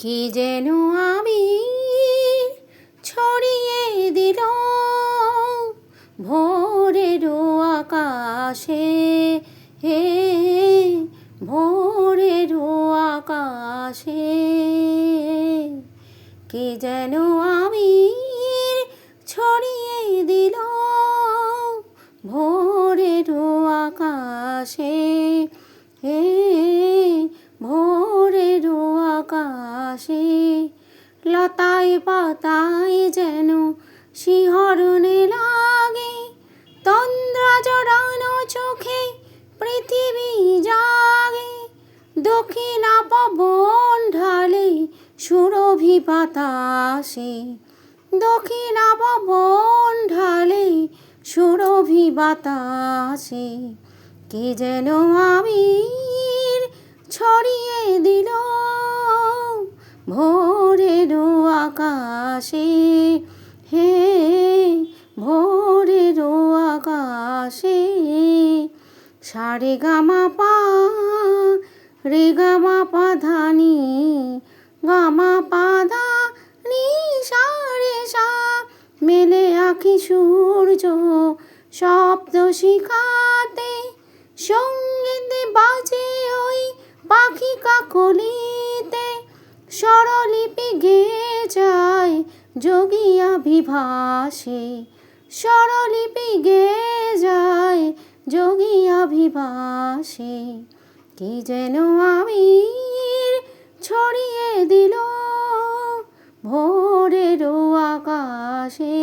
কি যেন আবির ছড়িয়ে দিল ভোরেরও আকাশে, হে ভোরেরও আকাশে। কি যেন আবির ছড়িয়ে দিল ভোরেরও আকাশে, হে ভোরেরও আকাশে। লতায় পাতায় যেন শিহরণে লাগে, তন্দ্রা জড়ানো চোখে পৃথিবী জাগে। দক্ষিণা পবন ঢালে সুরভি বাতাসে, দক্ষিণা পবন ঢালে সুরভি বাতাসে। কে যেন আবির ছড়িয়ে দিল ভোরেরও আকাশে, হে ভোরেরও আকাশে। সারে গামা পা রে গামা পা ধা নি, গামা পা ধা নি সা রে সা। মেলে আঁখি সূর্য শব্দ শিখাতে, সঙ্গীতে বাজে ওই পাখি কাকলিতে। স্বরলিপি গেয়ে যায় যোগিয়া বিভাসে, স্বরলিপি গেয়ে যায় যোগিয়া বিভাসে। কি যেন আবির ছড়িয়ে দিল ভোরেরও আকাশে,